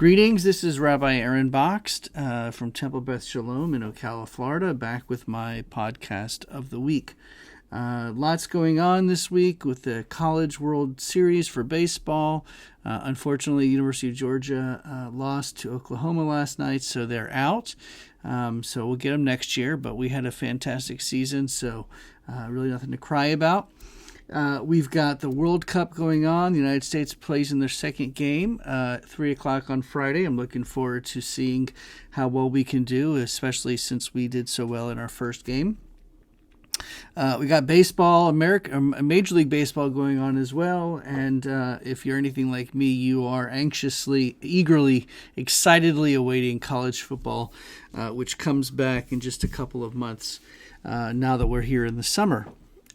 Greetings, this is Rabbi Aaron Boxt from Temple Beth Shalom in Ocala, Florida, back with my podcast of the week. Lots going on this week with the College World Series for baseball. Unfortunately, University of Georgia lost to Oklahoma last night, so they're out. So we'll get them next year, but we had a fantastic season, so really nothing to cry about. We've got the World Cup going on. The United States plays in their second game, 3 o'clock on Friday. I'm looking forward to seeing how well we can do, especially since we did so well in our first game. We got baseball, Major League Baseball going on as well. And if you're anything like me, you are anxiously, eagerly, excitedly awaiting college football, which comes back in just a couple of months now that we're here in the summer.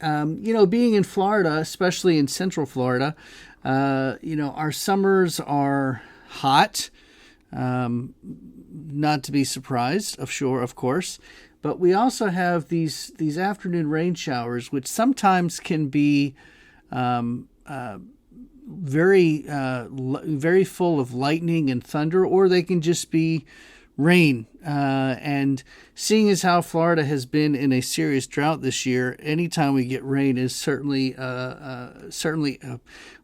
Being in Florida, especially in Central Florida, our summers are hot, not to be surprised, of course, but we also have these afternoon rain showers, which sometimes can be very full of lightning and thunder, or they can just be rain. And seeing as how Florida has been in a serious drought this year, anytime we get rain is certainly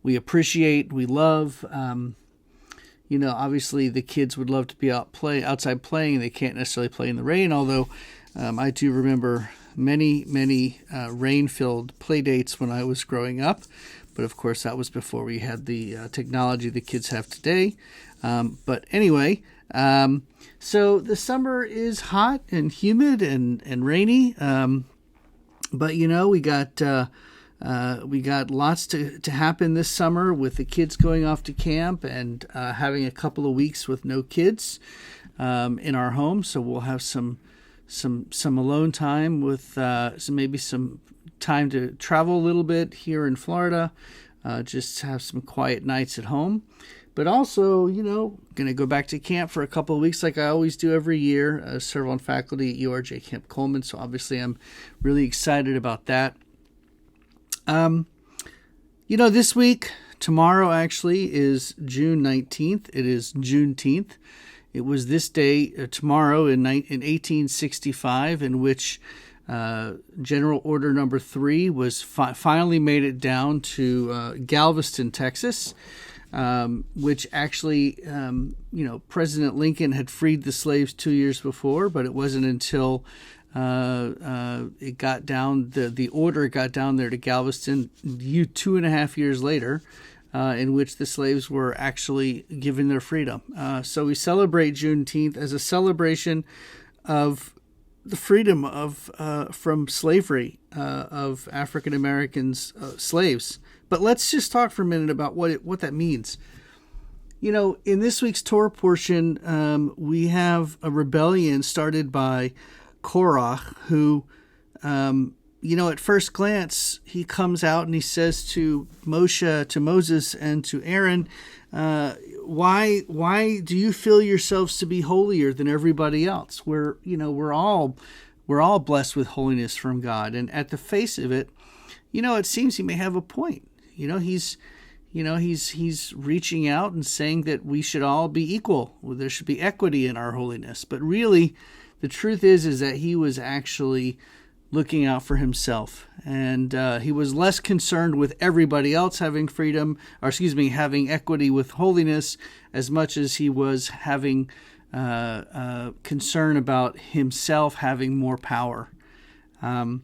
we appreciate, we love. Obviously the kids would love to be outside playing, and they can't necessarily play in the rain. Although I do remember many rain-filled play dates when I was growing up. But of course, that was before we had the technology the kids have today. But anyway. So the summer is hot and humid and rainy. But we got lots to happen this summer with the kids going off to camp and having a couple of weeks with no kids in our home. So we'll have some alone time with some time to travel a little bit here in Florida. Just have some quiet nights at home. But also, going to go back to camp for a couple of weeks like I always do every year. Serve on faculty at URJ Camp Coleman, so obviously I'm really excited about that. This week, tomorrow actually, is June 19th. It is Juneteenth. It was this day, tomorrow in 1865, in which General Order Number 3 was finally made it down to Galveston, Texas. Which actually, President Lincoln had freed the slaves 2 years before, but it wasn't until it got down, the order got down there to Galveston 2.5 years later, in which the slaves were actually given their freedom. So we celebrate Juneteenth as a celebration of the freedom from slavery of African Americans, slaves. But let's just talk for a minute about what that means. In this week's Torah portion, we have a rebellion started by Korach, who, at first glance, he comes out and he says to Moses, and to Aaron, why do you feel yourselves to be holier than everybody else? We're all blessed with holiness from God, and at the face of it, it seems he may have a point. He's reaching out and saying that we should all be equal. There should be equity in our holiness. But really, the truth is that he was actually looking out for himself, and he was less concerned with everybody else having having equity with holiness, as much as he was having concern about himself having more power. And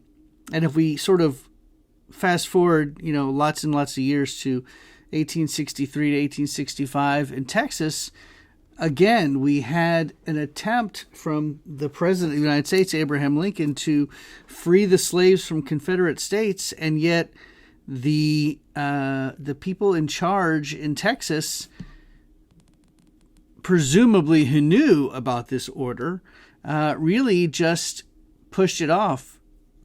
if we sort of fast forward, lots and lots of years to 1863 to 1865 in Texas, again, we had an attempt from the President of the United States, Abraham Lincoln, to free the slaves from Confederate states, and yet the people in charge in Texas, presumably who knew about this order, really just pushed it off,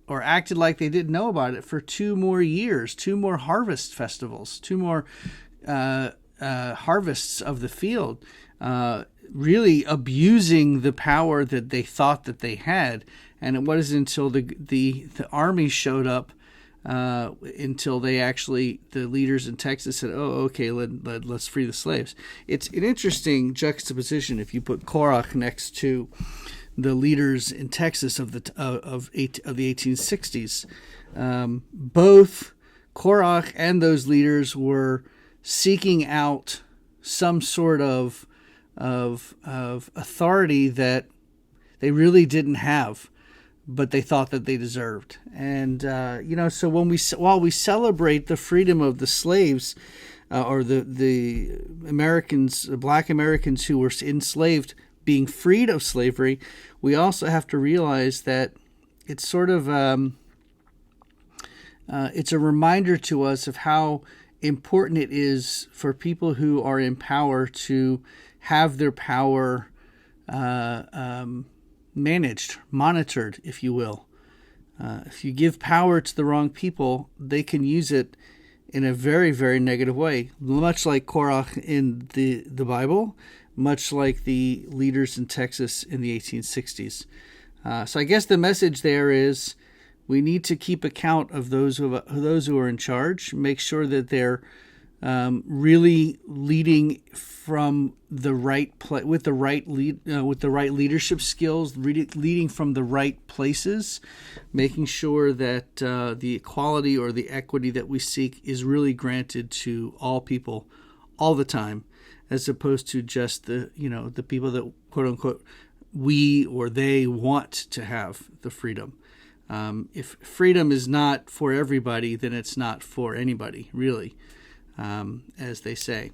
or acted like they didn't know about it for 2 more years, 2 more harvest festivals, 2 more harvests of the field, really abusing the power that they thought that they had. And it wasn't until the army showed up until the leaders in Texas said, "Oh, okay, let's free the slaves." It's an interesting juxtaposition if you put Korach next to the leaders in Texas of the 1860s. Both Korach and those leaders were seeking out some sort of authority that they really didn't have, but they thought that they deserved. And so while we celebrate the freedom of the slaves, or the Americans, Black Americans who were enslaved, being freed of slavery, we also have to realize that it's sort of it's a reminder to us of how important it is for people who are in power to have their power managed, monitored, if you will. If you give power to the wrong people, they can use it in a very, very negative way, much like Korach in the Bible, much like the leaders in Texas in the 1860s. So I guess the message there is we need to keep account of those who are in charge, make sure that they're really leading from the right with the right leadership skills, leading from the right places, making sure that the equality or the equity that we seek is really granted to all people all the time, as opposed to just the people that, quote unquote, we or they want to have the freedom. If freedom is not for everybody, then it's not for anybody, really, as they say.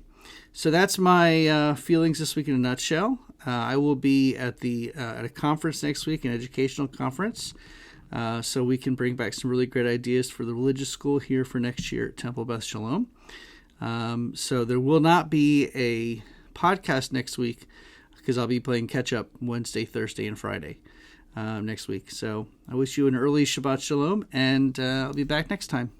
So that's my feelings this week in a nutshell. I will be at a conference next week, an educational conference, so we can bring back some really great ideas for the religious school here for next year at Temple Beth Shalom. So there will not be a podcast next week because I'll be playing catch-up Wednesday, Thursday, and Friday next week. So I wish you an early Shabbat Shalom, and I'll be back next time.